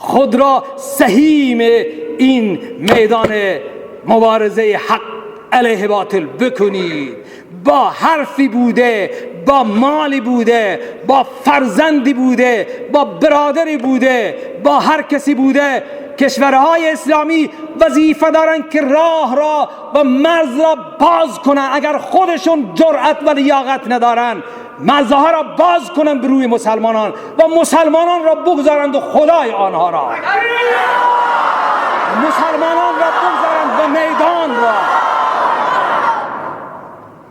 خود را سهیم این میدان مبارزه حق علیه باطل بکنید. با حرفی بوده، با مالی بوده، با فرزندی بوده، با برادری بوده، با هر کسی بوده، کشورهای اسلامی وظیفه دارن که راه را و مرز را باز کنن. اگر خودشون جرأت و لیاقت ندارن، مرزها را باز کنن به روی مسلمانان و مسلمانان را بگذارند و خدای آنها را، مسلمانان را بگذارند و میدان را.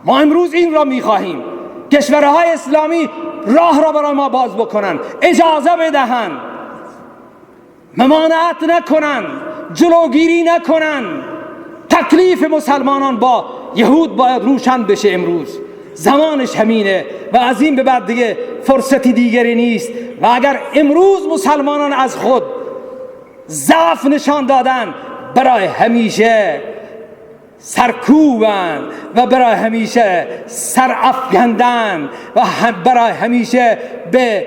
ما امروز این را میخواهیم، کشورهای اسلامی راه را برای ما باز بکنن، اجازه بدهن، ممانعت نکنن، جلوگیری نکنن. تکلیف مسلمانان با یهود باید روشن بشه. امروز زمانش همینه و از این به بعد دیگه فرصتی دیگری نیست. و اگر امروز مسلمانان از خود ضعف نشان دادن، برای همیشه سرکوبن و برای همیشه سرافکندن و برای همیشه به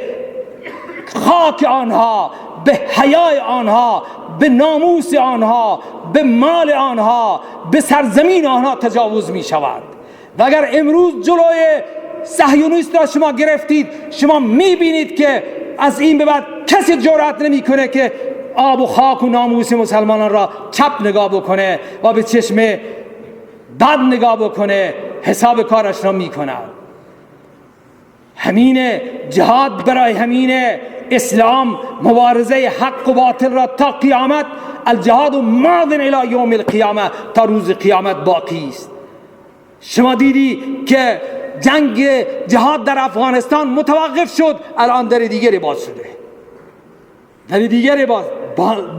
خاک آنها، به حیای آنها، به ناموس آنها، به مال آنها، به سرزمین آنها تجاوز می شود. و اگر امروز جلوی صهیونیست را شما گرفتید، شما می بینید که از این به بعد کسی جرأت نمی کنه که آب و خاک و ناموس مسلمانان را چپ نگاه بکنه و به چشم بد نگاه بکنه، حساب کارش را می کند. همینه جهاد، برای همینه اسلام مبارزه حق و باطل را تا قیامت، الجهاد ماض الی یوم القیامه، تا روز قیامت باقی است. شما دیدی که جنگ جهاد در افغانستان متوقف شد، الان در دیگری باز شده، در دیگری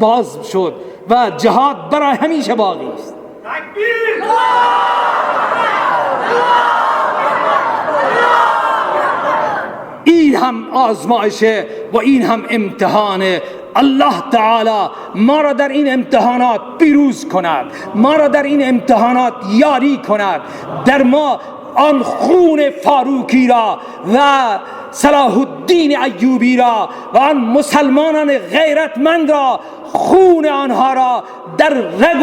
باز شد و جهاد برای همیشه باقی است. این هم آزمایشه و این هم امتحانه. الله تعالی ما را در این امتحانات پیروز کند، ما را در این امتحانات یاری کند، در ما آن خون فاروقی را و صلاح الدین ایوبی را و آن مسلمانان غیرتمند را، خون آنها را در رگ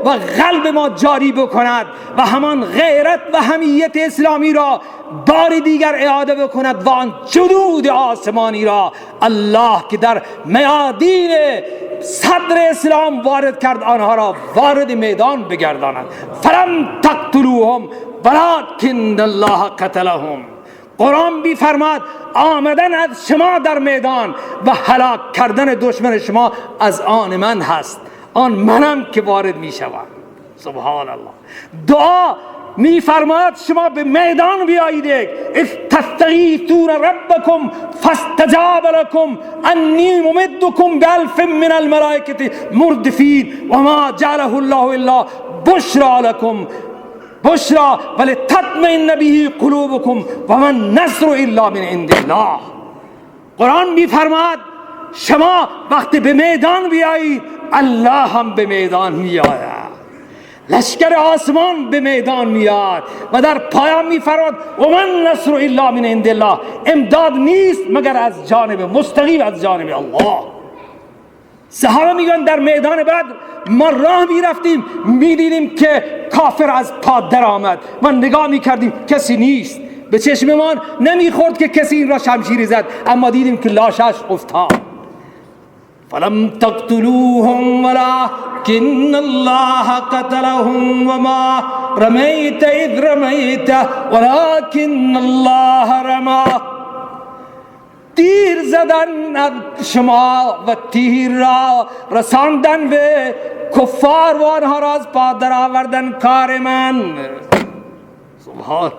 و قلب ما جاری بکند و همان غیرت و حمیت اسلامی را بار دیگر اعاده بکند و آن جنود آسمانی را الله که در میادین صدر اسلام وارد کرد، آنها را وارد میدان بگرداند. فلم تقتلوهم ولکن الله قتلهم. قرآن بی فرماد آمدن از شما در میدان و هلاک کردن دشمن شما از آن من هست، آن منم که وارد می شوم. سبحان الله. دعا می فرماد شما به میدان بیایید. اذ تستغیثون ربکم فاستجاب لکم انی ممدکم بالف من الملائکه مردفین و ما جعله الله الا بشرا لکم بشرا ولتطمئن به قلوبکم و من نصر الا من عند الله. قرآن می‌فرماد شما وقتی به میدان بیایید، الله هم به میدان میآید، لشکر آسمان به میدان میاد و در پایان می‌فرماد و من نصر الا من عند الله. امداد نیست مگر از جانب مستقیم از جانب الله. صحابه میگن در میدان بدر ما راه میرفتیم، میدیدیم که کافر از پا در آمد و نگاه میکردیم کسی نیست، به چشممان نمیخورد که کسی این را شمشیری زد، اما دیدیم که لاشش افتاد. فلم تقتلوهم ولكن الله قتلهم وما رميت اذ رميت ولكن الله رمى. تیر زدن از شما و تیر را رساندن به کفار و آنها را از پا در آوردن کار من. سبحان.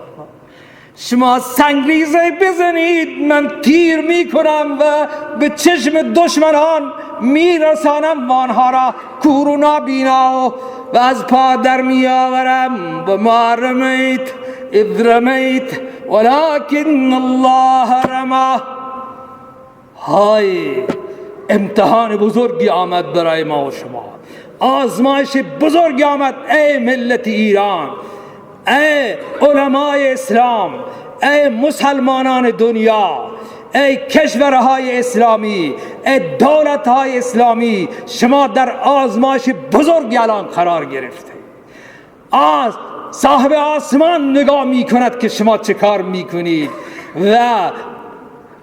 شما سنگریزه بزنید، من تیر میکنم و به چشم دشمنان میرسانم و آنها را کور و نابینا و از پا در میآورم. و ما رمیت اذ رمیت ولكن الله رمى. های امتحان بزرگی آمد برای ما و شما، آزمایش بزرگی آمد. ای ملت ایران، ای علمای اسلام، ای مسلمانان دنیا، ای کشورهای اسلامی، ای دولتهای اسلامی، شما در آزمایش بزرگ الان قرار گرفته. صاحب آسمان نگاه می کند که شما چه کار می کنید و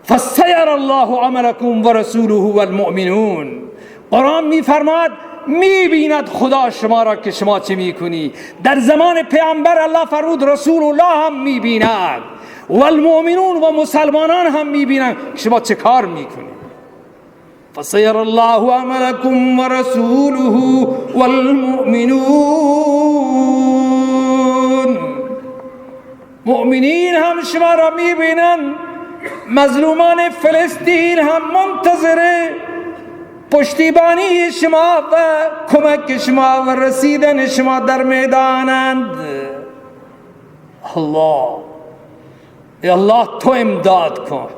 فسیر الله عملکم و رسوله و المؤمنون. قرآن می فرماد می بیند خدا شما را که شما چه می کنی. در زمان پیامبر الله فرمود رسول الله هم می بیند و المؤمنون و مسلمانان هم می بینند که شما چه کار می کنی. فسیر الله عملکم و رسوله و المؤمنون. مؤمنین هم شما را می بینند، مظلومان فلسطین هم منتظر پشتیبانی شما و کمک شما و رسیدن شما در میدانند. الله، ای الله تو امداد کن،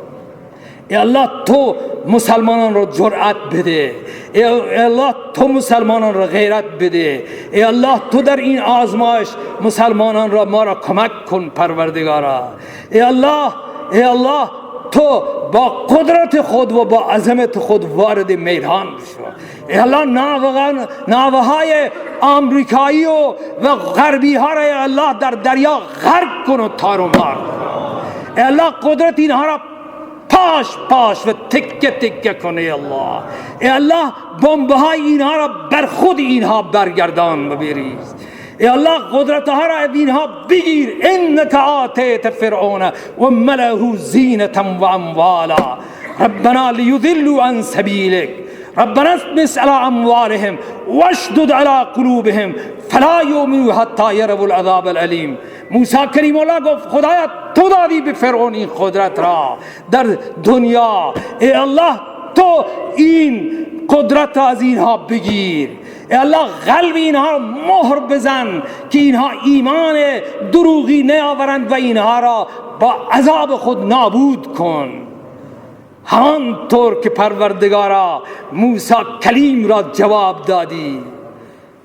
ای الله تو مسلمانان رو جرأت بده، ای الله تو مسلمانان رو غیرت بده، ای الله تو در این آزمایش مسلمانان را ما را کمک کن پروردگارا. ای الله تو با قدرت خود و با عظمت خود وارد میدان شو. ای الله ناوهای آمریکایی و غربی ها را ای الله در دریا غرق کن و تار و مار کن. ای الله قدرت اینها را پاش و تکه تکه کن. ای الله، ای الله بمب های اینها را بر خود اینها برگردان و بریز. ای الله قدرت ها را اینها بگیر. انک آتیت فرعون و ملئه زینة و اموالا ربنا لیضلوا عن سبیلک ربنا اطمس على اموالهم واشدد على قلوبهم فلا یؤمنوا حتی یروا العذاب الالیم. موسی کریم الله گفت خدایا تو دادی به فرعون این قدرت را در دنیا، ای الله تو این قدرت را از اینها بگیر. ای الله قلب اینها مهر بزن که اینها ایمان دروغی نیاورند و اینها را با عذاب خود نابود کن، همانطور که پروردگارا موسی کلیم را جواب دادی.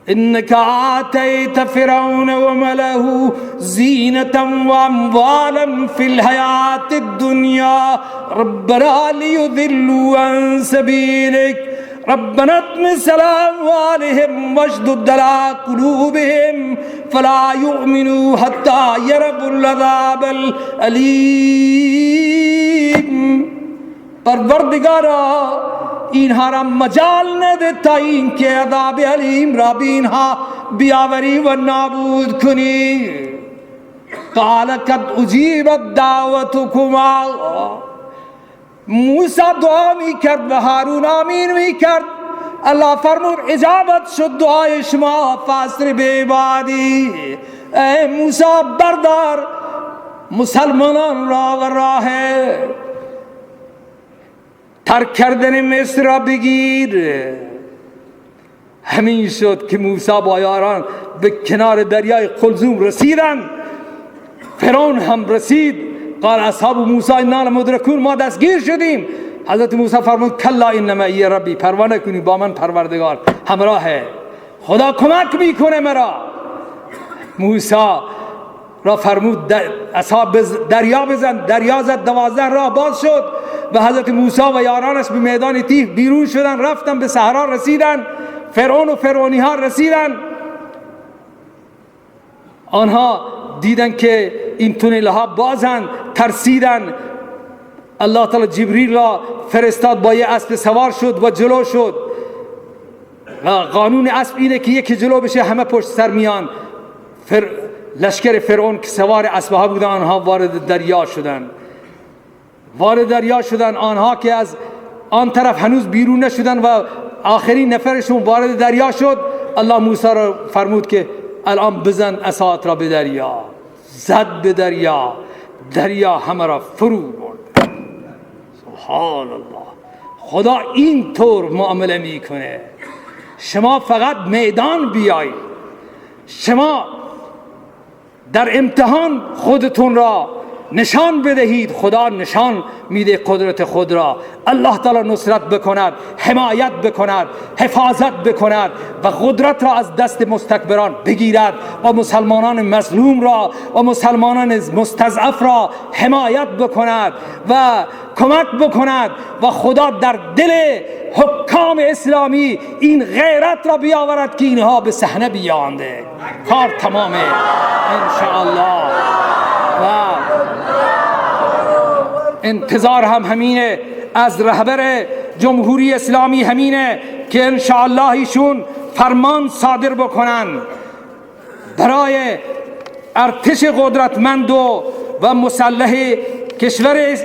انک آتیت فرعون و ملئه زینة و اموالا فی الحیاة الدنیا ربنا لیضلوا عن سبیلک ربنا اطمس على اموالهم واشدد على قلوبهم فلا یؤمنوا حتی یروا العذاب الالیم. پروردگارا اینها را مجال نده تا اینکه عذاب علیم را به اینها بیاوری و نابود کنی. قال قد اجیبت دعوتکما. موسی دعا می کرد و هارون آمین می کرد. الله فرمود اجابت شد دعای شما فاسر بعبادی. ای موسی بردار مسلمانان را و راه ترک کردن مصر را بگیر. همین شد که موسی با یاران به کنار دریای قلزم رسیدن. فرعون هم رسید. قال اصحاب موسی انا لمدرکون، ما دستگیر شدیم. حضرت موسی فرمود کلا ان معی ربی، پروا نکنی با من پروردگار همراهه، خدا کمک میکنه مرا. موسی را فرمود اصحاب دریا بزن، دریا زد، 12 راه باز شد و حضرت موسی و یارانش به میدان تیه بیرون شدن، رفتن به صحرا رسیدن. فرعون و فرعونی ها رسیدن. آنها دیدن که این تونل ها بازن، ترسیدن. الله تعالی جبریل را فرستاد، با یه اسب سوار شد و جلو شد. و قانون اسب اینه که یکی جلو بشه همه پشت سر میان. لشکر فرعون که سوار اسب ها بودن آنها وارد دریا شدن. آنها که از آن طرف هنوز بیرون نشدن و آخرین نفرشون وارد دریا شد. الله موسی را فرمود که الان بزن عصات را به دریا. زد به دریا، دریا همه را فرو برد. سبحان الله. خدا این طور معامله میکنه. شما فقط میدان بیایید، شما در امتحان خودتون را نشان بدهید. خدا نشان میده قدرت خود را. الله تعالی نصرت بکند، حمایت بکند، حفاظت بکند و قدرت را از دست مستکبران بگیرد و مسلمانان مظلوم را و مسلمانان مستضعف را حمایت بکند و کمک بکند و خدا در دل حکام اسلامی این غیرت را بیاورد که اینها به صحنه بیانده. کار تمامه انشاءالله. و انتظار هم همینه از رهبر جمهوری اسلامی، همینه که انشاءالله ایشون فرمان صادر بکنن برای ارتش قدرتمند و مسلح کشور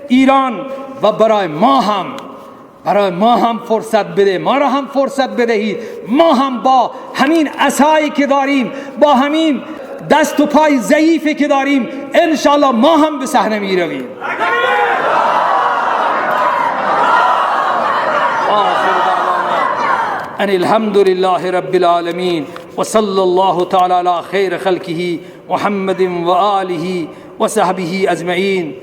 ایران و برای ما هم فرصت بده، ما را هم فرصت بدهید. ما هم با همین عصایی که داریم، با همین دست و پای ضعیفی که داریم، انشاءالله ما هم به صحنه می رویم. آخر دعوانا ان الحمد لله رب العالمین و صلی الله تعالی علی خیر خلقه محمد و آله و صحبه اجمعین.